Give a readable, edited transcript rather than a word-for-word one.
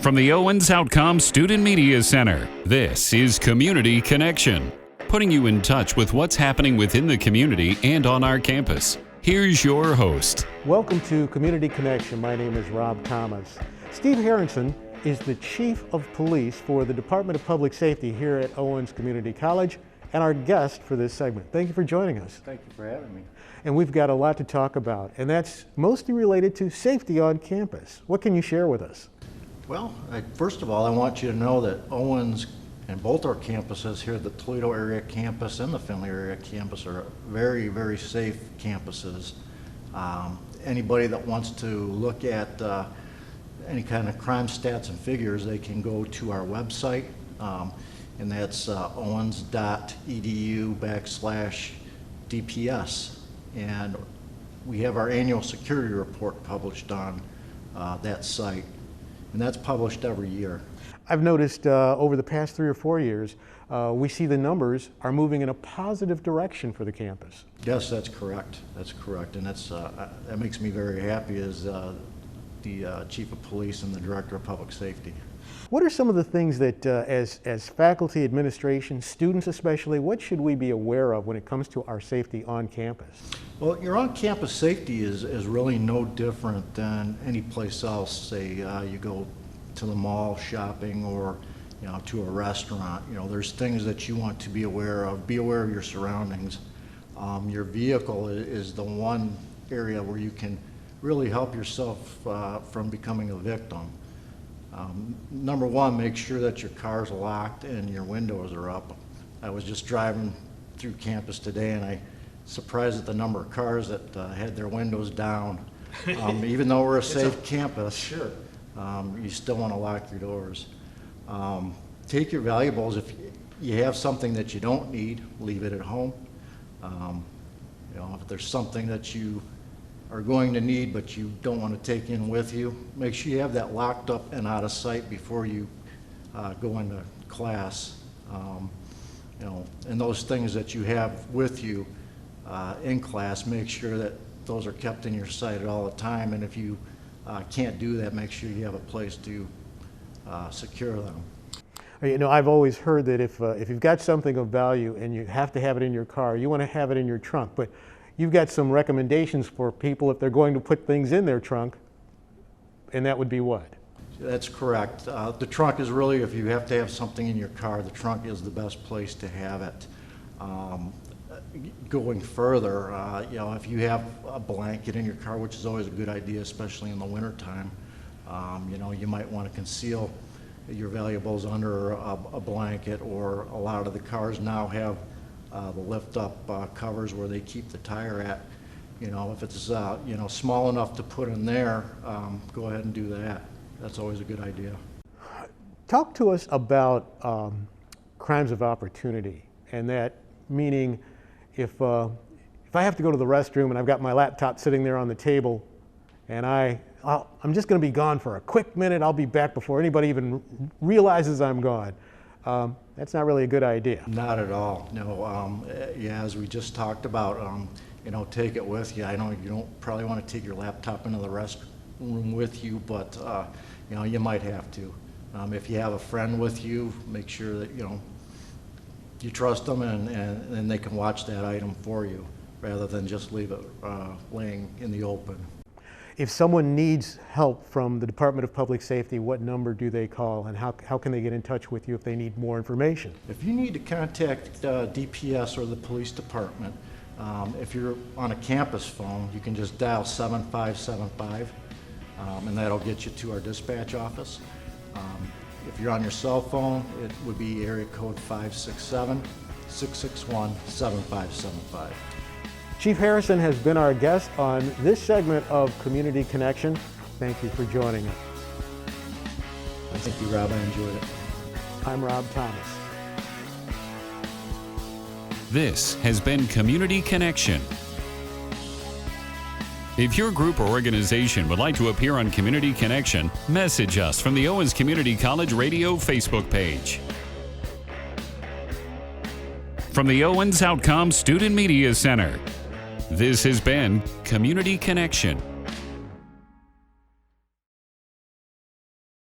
From the Owens Outcome Student Media Center, this is Community Connection, putting you in touch with what's happening within the community and on our campus. Here's your host. Welcome to Community Connection. My name is Rob Thomas. Steve Harrison is the Chief of Police for the Department of Public Safety here at Owens Community College and our guest for this segment. Thank you for joining us. Thank you for having me. And we've got a lot to talk about, and that's mostly related to safety on campus. What can you share with us? Well, first of all, I want you to know that Owens and both our campuses here, the Toledo area campus and the Findlay area campus, are very, very safe campuses. Anybody that wants to look at any kind of crime stats and figures, they can go to our website, and that's owens.edu/DPS. And we have our annual security report published on that site. And that's published every year. I've noticed over the past 3 or 4 years, we see the numbers are moving in a positive direction for the campus. Yes, that's correct. That's correct. And that makes me very happy as the Chief of Police and the Director of Public Safety. What are some of the things that as faculty, administration, students especially, what should we be aware of when it comes to our safety on campus? Well, your on-campus safety is really no different than any place else. Say you go to the mall shopping or to a restaurant. There's things that you want to be aware of. Be aware of your surroundings. Your vehicle is the one area where you can really help yourself from becoming a victim. Number one, make sure that your car's locked and your windows are up. I was just driving through campus today and I surprised at the number of cars that had their windows down. Even though we're a safe campus, Sure. You still want to lock your doors. Take your valuables. If you have something that you don't need, leave it at home. If there's something that you are going to need but you don't want to take in with you, make sure you have that locked up and out of sight before you go into class. And those things that you have with you in class, make sure that those are kept in your sight at all the time. And if you can't do that, make sure you have a place to secure them. I've always heard that if you've got something of value and you have to have it in your car, you want to have it in your trunk. But you've got some recommendations for people if they're going to put things in their trunk, and that would be what? That's correct. The trunk is really, if you have to have something in your car, the trunk is the best place to have it. Going further, if you have a blanket in your car, which is always a good idea, especially in the wintertime, you might want to conceal your valuables under a blanket, or a lot of the cars now have the lift-up covers where they keep the tire at. If it's small enough to put in there, go ahead and do that. That's always a good idea. Talk to us about crimes of opportunity, and that meaning if I have to go to the restroom and I've got my laptop sitting there on the table and I'm just going to be gone for a quick minute, I'll be back before anybody even realizes I'm gone. That's not really a good idea. Not at all. No. As we just talked about, take it with you. I know you don't probably want to take your laptop into the restroom with you, but you might have to. If you have a friend with you, make sure that you trust them and they can watch that item for you rather than just leave it laying in the open. If someone needs help from the Department of Public Safety, what number do they call, and how can they get in touch with you if they need more information? If you need to contact DPS or the police department, if you're on a campus phone, you can just dial 7575, and that'll get you to our dispatch office. If you're on your cell phone, it would be area code 567-661-7575. Chief Harrison has been our guest on this segment of Community Connection. Thank you for joining us. Thank you, Rob. I enjoyed it. I'm Rob Thomas. This has been Community Connection. If your group or organization would like to appear on Community Connection, message us from the Owens Community College Radio Facebook page. From the Owens Outcome Student Media Center, this has been Community Connection.